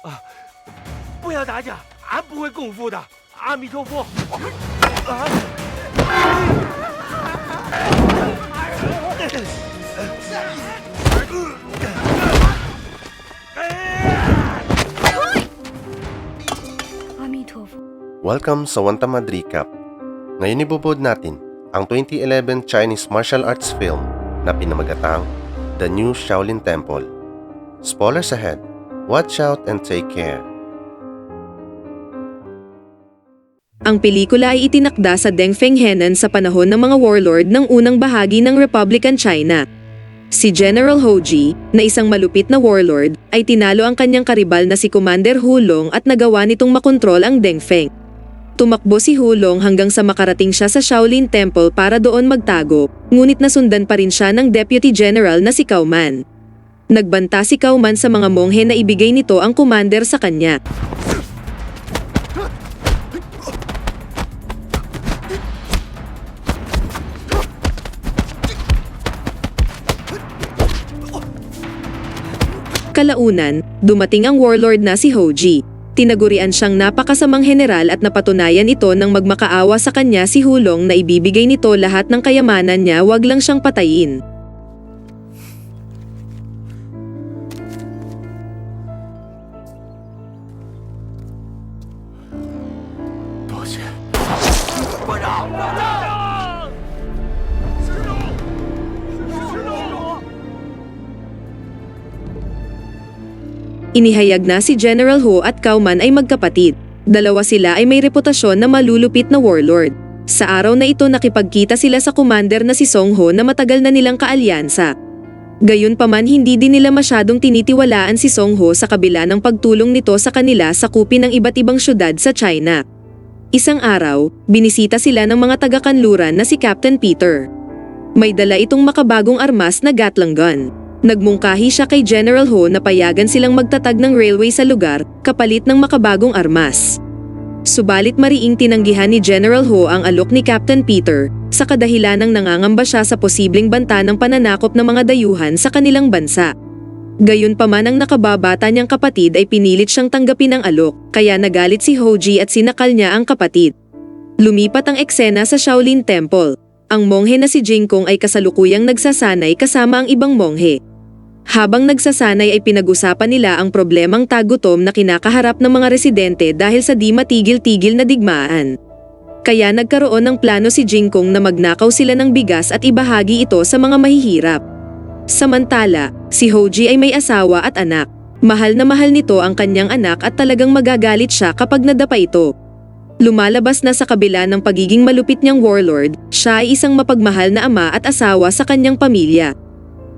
啊！不要打架，俺不会功夫的。阿弥陀佛。啊！阿弥陀佛。 Welcome sa One Tamad Recap. Ngayon ibubod natin ang 2011 Chinese martial arts film na pinamagatang The New Shaolin Temple. Spoilers ahead. Watch out and take care. Ang pelikula ay itinakda sa Dengfeng Henan sa panahon ng mga warlord ng unang bahagi ng Republican China. Si General Hou Ji, na isang malupit na warlord, ay tinalo ang kanyang karibal na si Commander Hu Long at nagawa nitong makontrol ang Dengfeng. Tumakbo si Hu Long hanggang sa makarating siya sa Shaolin Temple para doon magtago, ngunit nasundan pa rin siya ng Deputy General na si Cao Man. Nagbanta si Cao Man sa mga monghe na ibigay nito ang commander sa kanya. Kalaunan, dumating ang warlord na si Hou Ji. Tinagurian siyang napakasamang general at napatunayan ito nang magmakaawa sa kanya si Hu Long na ibibigay nito lahat ng kayamanan niya, wag lang siyang patayin. Inihayag na si General Hu at Cao Man ay magkapatid. Dalawa sila ay may reputasyon na malulupit na warlord. Sa araw na ito nakipagkita sila sa commander na si Song Ho na matagal na nilang kaalyansa. Gayunpaman hindi din nila masyadong tinitiwalaan si Song Ho sa kabila ng pagtulong nito sa kanila sa kupin ng iba't ibang syudad sa China. Isang araw, binisita sila ng mga taga-kanluran na si Captain Peter. May dala itong makabagong armas na Gatling gun. Nagmungkahi siya kay General Ho na payagan silang magtatag ng railway sa lugar kapalit ng makabagong armas. Subalit mariing tinanggihan ni General Ho ang alok ni Captain Peter sa kadahilanang nangangamba siya sa posibleng banta ng pananakop ng mga dayuhan sa kanilang bansa. Gayunpaman ang nakababata niyang kapatid ay pinilit siyang tanggapin ang alok, kaya nagalit si Hou Ji at sinakal niya ang kapatid. Lumipat ang eksena sa Shaolin Temple. Ang monghe na si Jingkong ay kasalukuyang nagsasanay kasama ang ibang monghe. Habang nagsasanay ay pinag-usapan nila ang problemang tagutom na kinakaharap ng mga residente dahil sa di matigil-tigil na digmaan. Kaya nagkaroon ng plano si Jingkong na magnakaw sila ng bigas at ibahagi ito sa mga mahihirap. Samantala, si Hou Ji ay may asawa at anak. Mahal na mahal nito ang kanyang anak at talagang magagalit siya kapag nadapa ito. Lumalabas na sa kabila ng pagiging malupit niyang warlord, siya ay isang mapagmahal na ama at asawa sa kanyang pamilya.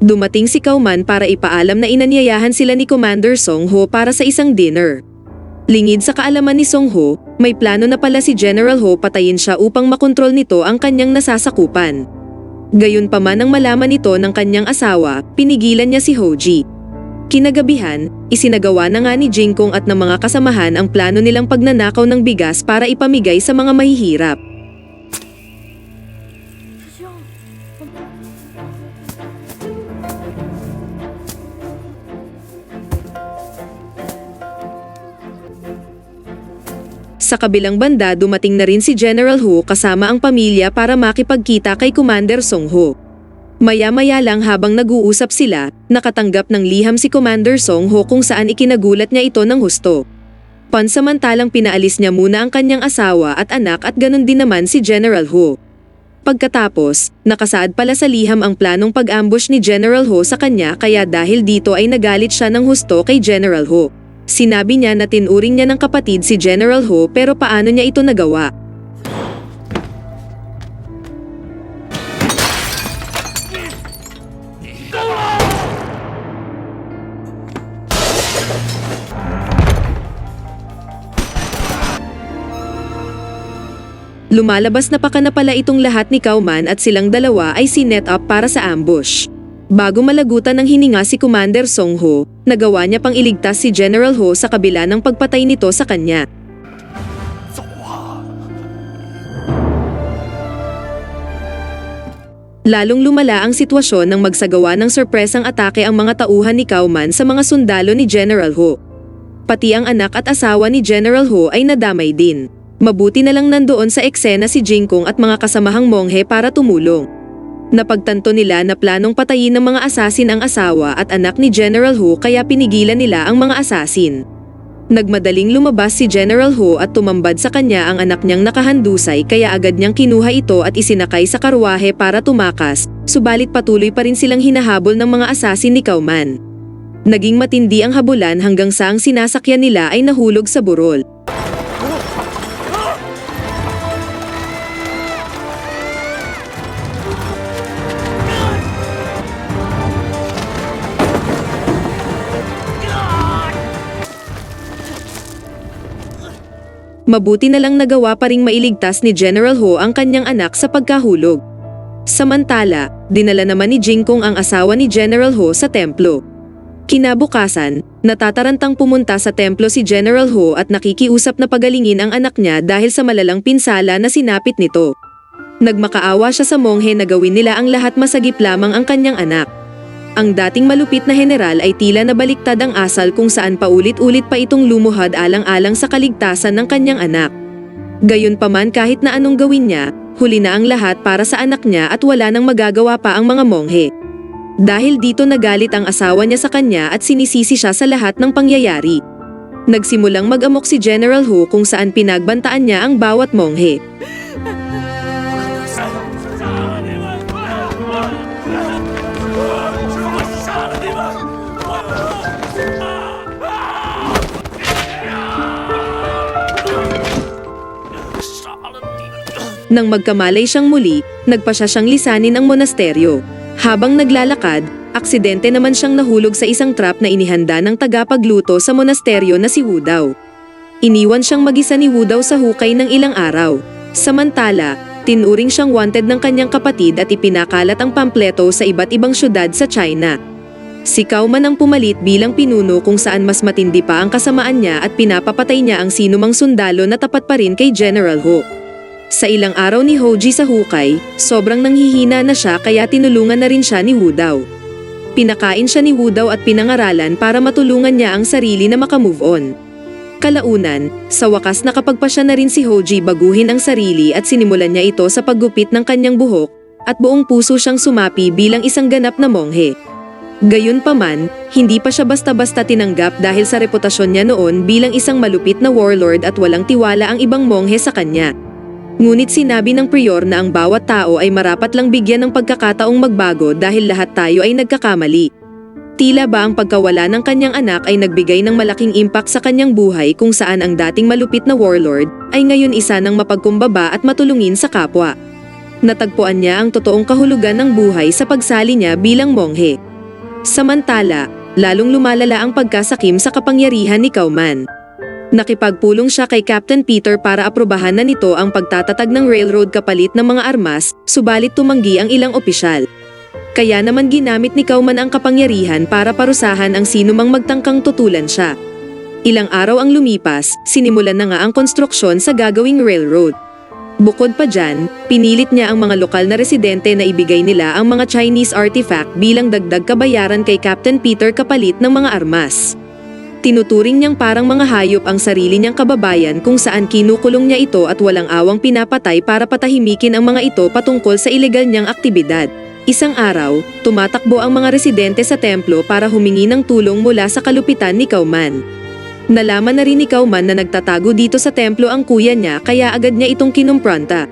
Dumating si Cao Man para ipaalam na inanyayahan sila ni Commander Song Ho para sa isang dinner. Lingid sa kaalaman ni Song Ho, may plano na pala si General Ho patayin siya upang makontrol nito ang kanyang nasasakupan. Gayunpaman nang malaman ito ng kanyang asawa, pinigilan niya si Hou Ji. Kinagabihan, isinagawa na nga ni Jingkong at ng mga kasamahan ang plano nilang pagnanakaw ng bigas para ipamigay sa mga mahihirap. Sa kabilang banda dumating na rin si General Hu kasama ang pamilya para makipagkita kay Commander Song Ho. Maya-maya lang habang nag-uusap sila, nakatanggap ng liham si Commander Song Ho kung saan ikinagulat niya ito ng husto. Pansamantalang pinaalis niya muna ang kanyang asawa at anak at ganun din naman si General Hu. Pagkatapos, nakasaad pala sa liham ang planong pag-ambush ni General Ho sa kanya kaya dahil dito ay nagalit siya ng husto kay General Ho. Sinabi niya na tinuring niya ng kapatid si General Ho pero paano niya ito nagawa? Lumalabas na pala itong lahat ni Cao Man at silang dalawa ay sinet up para sa ambush. Bago malagutan ng hininga si Commander Song Ho, nagawa niya pang iligtas si General Ho sa kabila ng pagpatay nito sa kanya. Lalong lumala ang sitwasyon nang magsagawa ng sorpresang atake ang mga tauhan ni Cao Man sa mga sundalo ni General Ho. Pati ang anak at asawa ni General Ho ay nadamay din. Mabuti na lang nandoon sa eksena si Jingkong at mga kasamahang monghe para tumulong. Napagtanto nila na planong patayin ng mga asasin ang asawa at anak ni General Ho kaya pinigilan nila ang mga asasin. Nagmadaling lumabas si General Ho at tumambad sa kanya ang anak niyang nakahandusay kaya agad niyang kinuha ito at isinakay sa karwahe para tumakas, subalit patuloy pa rin silang hinahabol ng mga asasin ni Kauman. Naging matindi ang habulan hanggang sa ang sinasakyan nila ay nahulog sa burol. Mabuti na lang nagawa pa ring mailigtas ni General Ho ang kanyang anak sa pagkahulog. Samantala, dinala naman ni Jingkong ang asawa ni General Ho sa templo. Kinabukasan, natatarantang pumunta sa templo si General Ho at nakikiusap na pagalingin ang anak niya dahil sa malalang pinsala na sinapit nito. Nagmakaawa siya sa monghe na gawin nila ang lahat masagip lamang ang kanyang anak. Ang dating malupit na general ay tila nabaliktad ang asal kung saan paulit-ulit pa itong lumuhad alang-alang sa kaligtasan ng kanyang anak. Gayunpaman kahit na anong gawin niya, huli na ang lahat para sa anak niya at wala nang magagawa pa ang mga monghe. Dahil dito nagalit ang asawa niya sa kanya at sinisisi siya sa lahat ng pangyayari. Nagsimulang mag-amok si General Ho kung saan pinagbantaan niya ang bawat monghe. Nang magkamalay siyang muli, nagpasya siyang lisanin ang monasteryo. Habang naglalakad, aksidente naman siyang nahulog sa isang trap na inihanda ng tagapagluto sa monasteryo na si Wudaw. Iniwan siyang mag-isa ni Wudaw sa hukay ng ilang araw. Samantala, tinuring siyang wanted ng kanyang kapatid at ipinakalat ang pampleto sa iba't ibang syudad sa China. Si Kauman ang pumalit bilang pinuno kung saan mas matindi pa ang kasamaan niya at pinapapatay niya ang sinumang sundalo na tapat pa rin kay General Ho. Sa ilang araw ni Hoji sa hukay, sobrang nanghihina na siya kaya tinulungan na rin siya ni Wudaw. Pinakain siya ni Wudaw at pinangaralan para matulungan niya ang sarili na makamove on. Kalaunan, sa wakas nakapagpasya na rin si Hoji baguhin ang sarili at sinimulan niya ito sa paggupit ng kanyang buhok at buong puso siyang sumapi bilang isang ganap na monghe. Gayunpaman, hindi pa siya basta-basta tinanggap dahil sa reputasyon niya noon bilang isang malupit na warlord at walang tiwala ang ibang monghe sa kanya. Ngunit sinabi ng prior na ang bawat tao ay marapat lang bigyan ng pagkakataong magbago dahil lahat tayo ay nagkakamali. Tila ba ang pagkawala ng kanyang anak ay nagbigay ng malaking impact sa kanyang buhay kung saan ang dating malupit na warlord ay ngayon isa ng mapagkumbaba at matulungin sa kapwa. Natagpuan niya ang totoong kahulugan ng buhay sa pagsali niya bilang monghe. Samantala, lalong lumalala ang pagkasakim sa kapangyarihan ni Kauman. Nakipagpulong siya kay Captain Peter para aprobahan na nito ang pagtatatag ng railroad kapalit ng mga armas, subalit tumanggi ang ilang opisyal. Kaya naman ginamit ni Kauman ang kapangyarihan para parusahan ang sinumang magtangkang tutulan siya. Ilang araw ang lumipas, sinimulan na nga ang konstruksyon sa gagawing railroad. Bukod pa dyan, pinilit niya ang mga lokal na residente na ibigay nila ang mga Chinese artifact bilang dagdag kabayaran kay Captain Peter kapalit ng mga armas. Tinuturing niyang parang mga hayop ang sarili niyang kababayan kung saan kinukulong niya ito at walang awang pinapatay para patahimikin ang mga ito patungkol sa ilegal niyang aktibidad. Isang araw, tumatakbo ang mga residente sa templo para humingi ng tulong mula sa kalupitan ni Kauman. Nalaman na rin ni Kauman na nagtatago dito sa templo ang kuya niya kaya agad niya itong kinumpronta.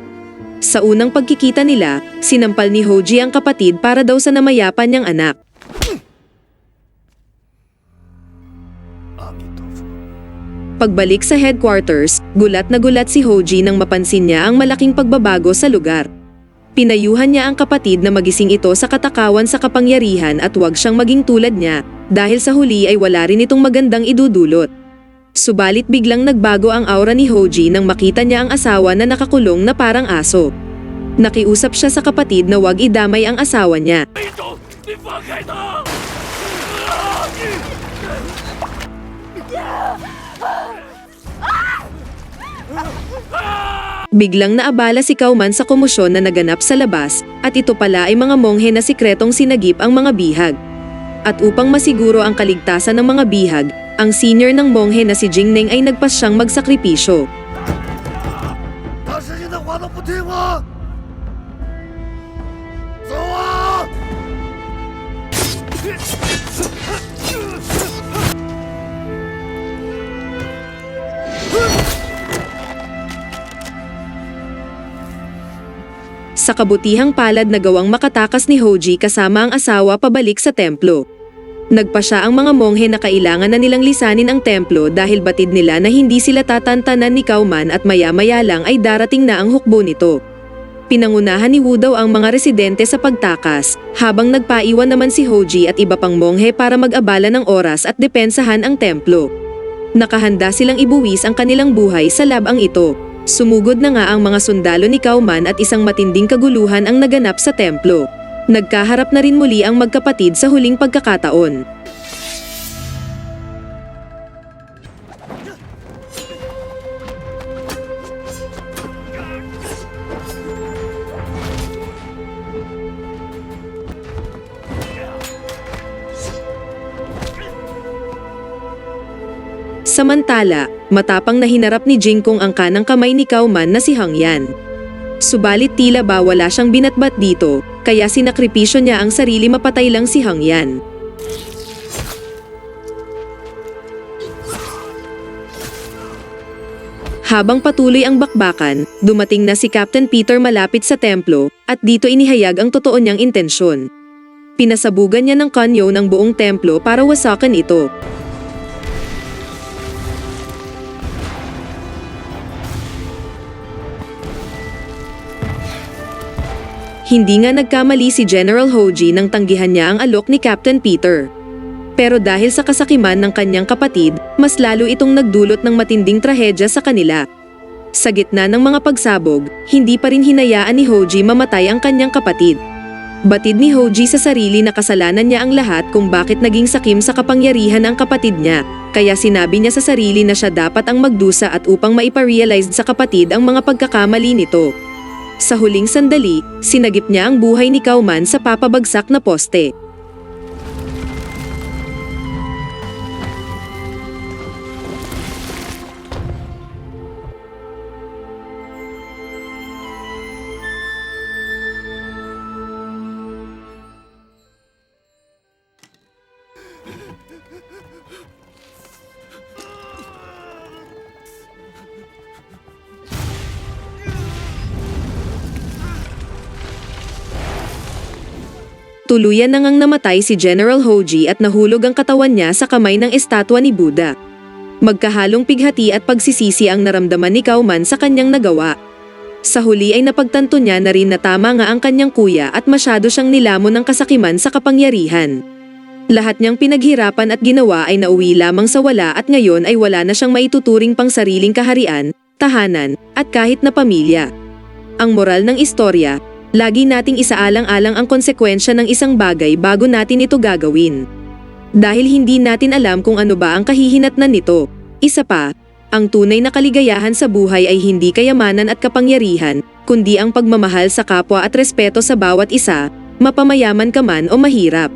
Sa unang pagkikita nila, sinampal ni Hoji ang kapatid para daw sa namayapan niyang anak. Pagbalik sa headquarters, gulat na gulat si Hoji nang mapansin niya ang malaking pagbabago sa lugar. Pinayuhan niya ang kapatid na magising ito sa katakawan sa kapangyarihan at huwag siyang maging tulad niya, dahil sa huli ay wala rin itong magandang idudulot. Subalit biglang nagbago ang aura ni Hoji nang makita niya ang asawa na nakakulong na parang aso. Nakiusap siya sa kapatid na huwag idamay ang asawa niya. Biglang naabala si Kauman sa komosyon na naganap sa labas at ito pala ay mga monghe na sikretong sinagip ang mga bihag. At upang masiguro ang kaligtasan ng mga bihag, Ang senior ng monghe na si Jingneng ay nagpasyang magsakripisyo. 他是现在话都不听了，走啊！ Sa kabutihang palad na gawang makatakas ni Hoji kasama ang asawa pabalik sa templo. Nagpa siya ang mga monghe na kailangan na nilang lisanin ang templo dahil batid nila na hindi sila tatantanan ni Kauman at maya-maya lang ay darating na ang hukbo nito. Pinangunahan ni Wu daw ang mga residente sa pagtakas, habang nagpaiwan naman si Hoji at iba pang monghe para mag-abala ng oras at depensahan ang templo. Nakahanda silang ibuwis ang kanilang buhay sa labang ito. Sumugod na nga ang mga sundalo ni Kauman at isang matinding kaguluhan ang naganap sa templo. Nagkaharap na rin muli ang magkapatid sa huling pagkakataon. Samantala, matapang na hinarap ni Jingkong ang kanang kamay ni Kauman na si Hangyan. Subalit tila ba wala siyang binatbat dito, kaya sinakripisyo niya ang sarili mapatay lang si Hangyan. Habang patuloy ang bakbakan, dumating na si Captain Peter malapit sa templo at dito inihayag ang totoo niyang intensyon. Pinasabugan niya ng kanyo ng buong templo para wasakan ito. Hindi nga nagkamali si General Hoji nang tanggihan niya ang alok ni Captain Peter. Pero dahil sa kasakiman ng kanyang kapatid, mas lalo itong nagdulot ng matinding trahedya sa kanila. Sa gitna ng mga pagsabog, hindi pa rin hinayaan ni Hoji mamatay ang kanyang kapatid. Batid ni Hoji sa sarili na kasalanan niya ang lahat kung bakit naging sakim sa kapangyarihan ang kapatid niya, kaya sinabi niya sa sarili na siya dapat ang magdusa at upang maiparealize sa kapatid ang mga pagkakamali nito. Sa huling sandali, sinagip niya ang buhay ni Kauman sa papabagsak na poste. Tuluyan na ngang namatay si General Hoji at nahulog ang katawan niya sa kamay ng estatwa ni Buddha. Magkahalong pighati at pagsisisi ang naramdaman ni Kauman sa kanyang nagawa. Sa huli ay napagtanto niya na rin na tama nga ang kanyang kuya at masyado siyang nilamon ng kasakiman sa kapangyarihan. Lahat niyang pinaghirapan at ginawa ay nauwi lamang sa wala at ngayon ay wala na siyang maituturing pang sariling kaharian, tahanan, at kahit na pamilya. Ang moral ng istorya, lagi nating isaalang-alang ang konsekwensya ng isang bagay bago natin ito gagawin. Dahil hindi natin alam kung ano ba ang kahihinatnan nito. Isa pa, ang tunay na kaligayahan sa buhay ay hindi kayamanan at kapangyarihan, kundi ang pagmamahal sa kapwa at respeto sa bawat isa, mapamayaman ka man o mahirap.